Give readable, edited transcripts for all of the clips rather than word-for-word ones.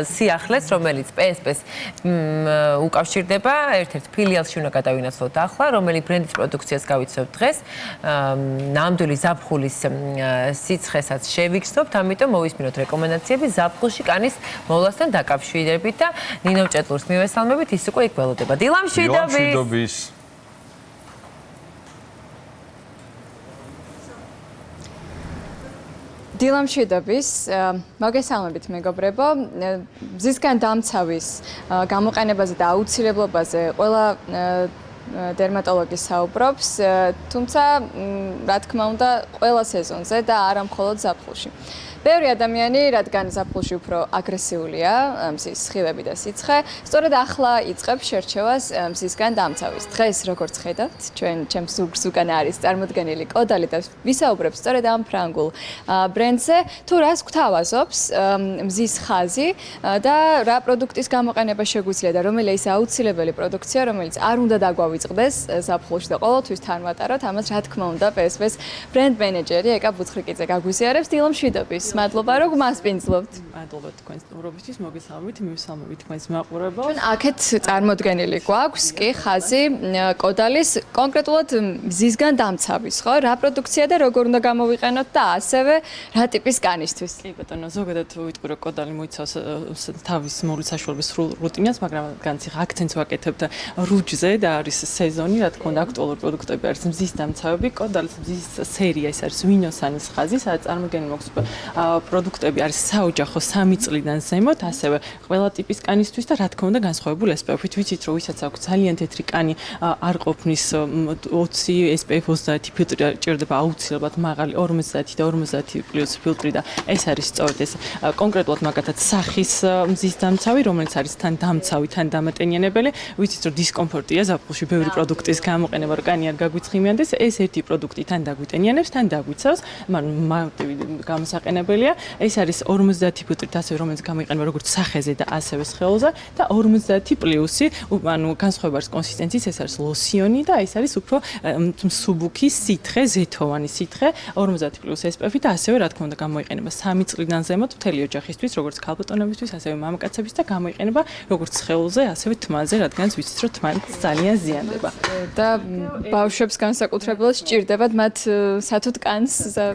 სიახლეს, რომელიც PSP-ს უკავშირდება, ერთ-ერთ ფილიალში უნდა გადავინაცვლოთ ახლა, რომელი ბრენდის პროდუქციას გავიცნობთ დღეს. ნამდვილი ზაფხულის სიცხესაც შევიგრძნობთ, ამიტომ მოვისმინოთ რეკომენდაციები ზაფხულში კანის მოვლასთან დაკავშირებით და ნინო ჭეтлურს მივესალმებით, ის უკვე იქ ველოდება. დილა მშვიდობის. დილა მშვიდობის, მოგესალმებით მეგობრებო. მზისგან დამცავის გამოყენებაზე და აუცილებლობაზე ყველა დერმატოლოგი საუბრობს, თუმცა რა თქმა უნდა ყველა სეზონზე და არა მხოლოდ ზაფხულში. ბევრი ადამიანი, რადგან ზაფხულში უფრო აგრესიულია მზის სხივები და სიცხე, სწორედ ახლა იწყებს შერჩევას მზისგან დამცავის. დღეს როგორც ხედავთ, ჩემს ზურგს უკან არის წარმოდგენილი კოდალი და ვისაუბრებ სწორედ ამ ფრანგულ ბრენდზე, თუ რას გვთავაზობს მზის ხაზი და რა პროდუქტის გამოყენება შეგვიძლია და რომელი ის აუცილებელი პროდუქცია, რომელიც არ უნდა დაგვავიწყდეს ზაფხულში და ყოველთვის თან ვატაროთ, ამას რა თქმა უნდა PSP-ს ბრენდ მენეჯერი ეკა ბუცხრიკიძე გაგვიზიარებს. დილა მშვიდობის. მადლობა რომ მასპინძლობთ. მადლობა თქვენს სტუმრობისთვის, მოგესალმებით, მივესალმებით თქვენს მაყურებელს. ჩვენ აქეთ წარმოდგენილი გვაქვს კი ხაზი კოდალის კონკრეტულად მზისგან დამცავის, ხო? რა პროდუქცია და როგორ უნდა გამოვიყენოთ და ასევე რა ტიპის კანისთვის. კი ბატონო, ზოგადად ვიტყვი რომ კოდალი მოიცავს თავის მოვლის საშუალების სრულ რუტინას, მაგრამ განციხ აქცენტს ვაკეთებთ რუჯზე და არის სეზონი, რა თქმა უნდა აქტუალური პროდუქტები არის მზის დამცავები, კოდალის მზის სერია ის არის ვინოსანის ხაზი, სადაც წარმოდგენილი მოგვს პროდუქტები არის საოჯახო 3 წლიდან ზემოთ, ასევე ყველა ტიპის კანისთვის და რა თქმა უნდა განსხვავებული SPF-ით. ვიცით რომ ვისაც აქვს ძალიან თეთრი კანი არ ყოფნის 20 SPF 30 ფილტრი ჭირდება აუცილებლად მაღალი 50 და 50+ ფილტრი და ეს არის სწორედ ეს კონკრეტულად მაგათაც სახის მზის დამცავი, რომელიც არის თან დამცავი, თან დამატენიანებელი. ვიცით რომ დისკომფორტია ზაფხულში ბევრი პროდუქტის გამოყენება, რომ კანი არ გაგვიცხიმიანდეს, ეს ერთი პროდუქტი თან დაგვიტენიანებს, თან დაგვიცავს, მარტივი გამოსაყენებელია. ეს არის 50 ფილტრით ასევე რომელიც გამოიყენება როგორც სახეზე და ასევე სხეულზე და 50+, ანუ განსხვავება არის კონსისტენციის, ეს არის ლოსიონი და ეს არის უფრო მსუბუქი სითხე, ზეთოვანი სითხე, 50+ SPF და ასევე რა თქმა უნდა გამოიყენება 3 წლიდან ზემოთ მთელი ოჯახისთვის, როგორც ქალბატონებისთვის, ასევე მამაკაცების და გამოიყენება როგორც სხეულზე, ასევე თმაზე, რადგან ვიცით რომ თმა ძალიან ზიანდება. და ბავშვებს განსაკუთრებულად სჭირდებათ მათ სათუთ კანს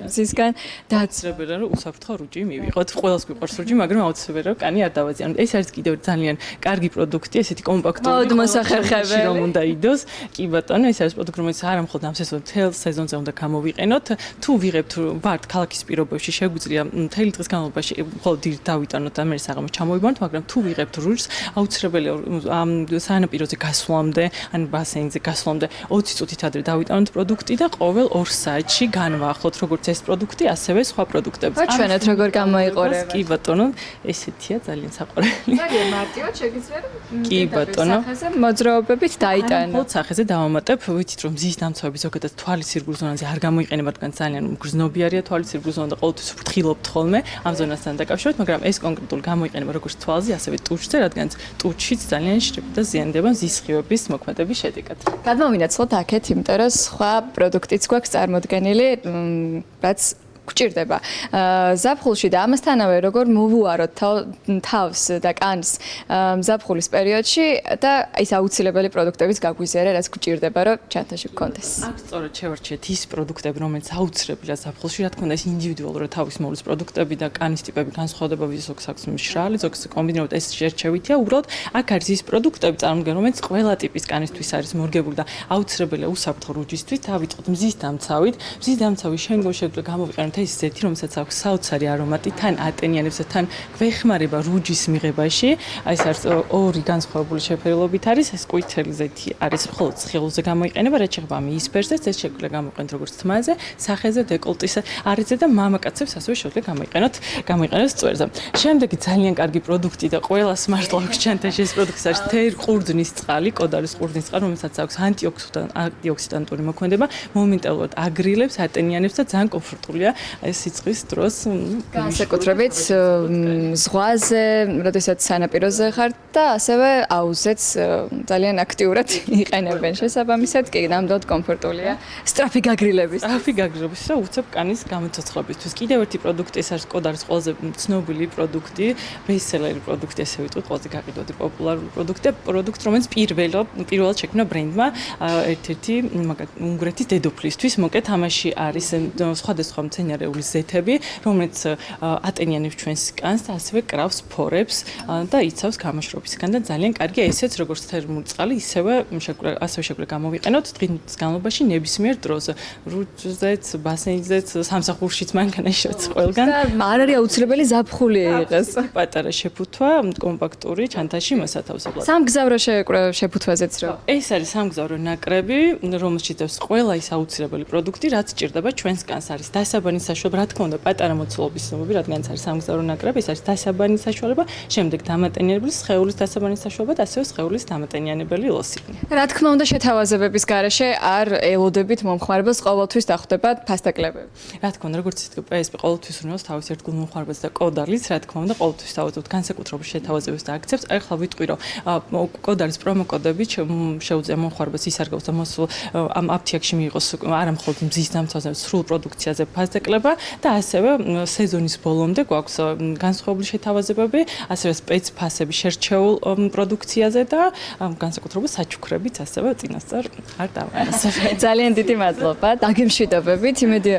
მზისგან დააცრებენ რომ უსაფრთხო რუჯი მივიღოთ. ყველას გვიყვარს რუჯი, მაგრამ აუცილებლად რომ კანი არ დავაზიანოთ. ეს არის კიდევ ძალიან კარგი პროდუქტი, ესეთი კომპაქტური მოსახერხებელი რომ უნდა idოს. კი ბატონო, ეს არის პროდუქტი, რომელიც არა მხოლოდ ამ სეზონზე უნდა გამოვიყენოთ. თუ ვიღებთ ვართ ქალაქის პირობებში, შეგვიძლია მთელი დღის განმავლობაში მხოლოდ დილით დავიტანოთ და მე საღამოს ჩამოვიბანოთ, მაგრამ თუ ვიღებთ რუჯს, აუცილებელია ამ სანაპიროზე გასვლამდე, ან ბასეინზე გასვლამდე 20 წუთით ადრე დავიტანოთ პროდუქტი და ყოველ 2 საათში განვაახლოთ როგორც ეს პროდუქტი, ასევე სხვა პროდუქტები. ჩვენად როგორ გამოიყურება? კი ბატონო, ესეთია ძალიან საყვარელი. ძალიან მარტივად შეგიძლია რომ კი ბატონო, სახეზე მოძრაობებით დაიტანო. მხოლოდ სახეზე დავამატებ, ვიცით რომ მზის დამცავები ზოგადად თვალის სირგულ ზონაზე არ გამოიყენება, რადგან ძალიან გრძნობიარია თვალის სირგულ ზონა და ყოველთვის ფრთხილობთ ხოლმე ამ ზონასთან დაკავშირებით, მაგრამ ეს კონკრეტულად გამოიყენება როგორც თვალზე, ასევე ტუჩზე, რადგან ტუჩიც ძალიან შრება და ზიანდება მზის სხივების მოქმედების შედეგად. გადმოვინაცვლოთ აქეთ, იმიტომ რომ სხვა პროდუქტიც გვაქვს წარმოდგენილი, რაც გვჭირდება. ზაფხულში და ამასთანავე როგორ მოვუაროთ თავს და კანს ზაფხულის პერიოდში და ის აუცილებელი პროდუქტების გაგვიზიარა, რაც გვჭირდება, რომ ჩანთაში გქონდეს. აქ სწორედ შევარჩიეთ ის პროდუქტები, რომელიც აუცილებელია ზაფხულში, რა თქმა უნდა, ეს ინდივიდუალურად თავის მოვლის პროდუქტები და კანის ტიპები განსხვავდება, ზოგს აქვს მშრალი, ზოგს კომბინირებად ეს შერჩევითია. უბრალოდ აქ არის ის პროდუქტები წარმოდგენ, რომელიც ყველა ტიპის კანისთვის არის მორგებული და აუცილებელია უსაფრთხო რუჯისთვის. დავიწყოთ მზის დამცავით. მზის დამცავი შეგვიძლია გამოვიყენოთ ეს ზეთი, რომელსაც აქვს საოცარი არომატი, თან ატენიანებს და თან გვეხმარება რუჯის მიღებაში. ეს არის ორი განსხვავებული შეფერილობით არის. ეს ყვითელი ზეთი არის მხოლოდ სხეულზე გამოიყენება, რაც შეეხება მისფერზე, ეს შეგვიძლია გამოიყენოთ როგორც თმაზე, სახეზე, დეკოლტის არეზე და მამაკაცებს ასევე შეგვიძლია გამოიყენოს წვერზე. შემდეგი ძალიან კარგი პროდუქტი და ყველას მართლა აქვს ჩანთაში ეს პროდუქტი არის ყურძნის წყალი, კოდალის ყურძნის წყალი, რომელსაც აქვს ანტიოქსიდანტური მოქმედება, მომენტალურად აგრილებს, ატენიანებს და ძალიან კომფორტულია ეს სიცხვის დროს. განსაკუთრებით ზღვაზე, როდესაც სანაპიროზე ხართ, და ასევე აუზეც ძალიან აქტიურად იყენებენ. შესაბამისად, კი, ნამდვილად კომფორტულია. სწრაფი გაგრილების. სწრაფი გაგრილების და უცებ კანის გამოცოცხლებისთვის. კიდევ ერთი პროდუქტი ეს არის კოდარის ყველაზე ცნობილი პროდუქტი, ბესტსელერი პროდუქტი, ესე ვიტყვით, ყველაზე გაყიდვადი პოპულარული პროდუქტი, რომელიც პირველად შექმნა ბრენდმა ერთ-ერთი უნგრეთის დედოფლისთვის. მოკლედ ამაში არის სხვადასხვა მცენარეული ზეთები, რომელიც ატენიანებს ჩვენს კანს და ასევე კრავს ფორებს და იცავს გამოშრობისგან და ძალიან კარგია ესეც როგორც თერმული წყალი, ასევე შეგვიძლია გამოვიყენოთ დღის განმავლობაში ნებისმიერ დროზე. რუჯზეც, ბასენზეც, სამსახურშიც მანქანაშიც ყველგან. და არ არის აუცილებელი ზაფხული იყეს. პატარა შეფუთვა, კომპაქტური, ჩანთაში მოსათავსებლად. სამგზავრო შეფუთვაზეც რა. ეს არის სამგზავრო ნაკრები, რომელშიც დევს ყველა ის აუცილებელი პროდუქტი, რაც ჭირდება ჩვენს კანს. არის დასაბანის საშუალება, რა თქმა უნდა, პატარა მოცულობის ზომები, რადგან ეს არის სამგზავრო ნაკრები, ეს არის დასაბანის საშუალება, შემდეგ დამატენიებელი სხეულის დასაბანის საშუალება და ასევე სხეულის დამატენიანებელი ლოსი. რა თქმა უნდა, შეთავაზებების გარეშე არ ელოდებით მომხმარებელს ყოველთვის დახვდება ფასტაკლებები. რა თქმა უნდა, როგორც PSP ყოველთვის უნდას თავის ერთგულ მომხმარებელს და კოდალის, რა თქმა უნდა, ყოველთვის თავაზობთ განსაკუთრებულ შეთავაზებებს და აქციებს. ახლა ვიტყვი, რომ კოდალის პრომოკოდებით შეუძლია მომხმარებელს ისარგებლოს და მოსულ ამ აფთიაქში მიიღოს არა მხოლოდ მზის დამცავზე, სრულ პროდუქციაზე ფასდაკლება და ასევე სეზონის ბოლომდე გვაქვს განსხვავებული შეთავაზებები, ასევე სპეცფასები შერჩეულ პროდუქციაზე და განსაკუთრებულ საჩუქრებიც ასევე წინასწარ არ დავანასებთ. ძალიან დიდი მადლობა. დაგემშვიდობებით. იმედია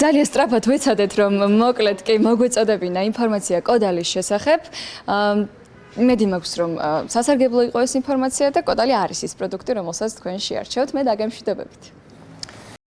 ძალიან სწრაფად ვეცადეთ, რომ მოკლედ კი მოგვეწოდებინა ინფორმაცია კოდალის შესახებ. იმედი მაქვს, რომ სასარგებლო იყო ეს ინფორმაცია და კოდალი არის ის პროდუქტი, რომელსაც თქვენ შეარჩევთ. მე დაგემშვიდობებით.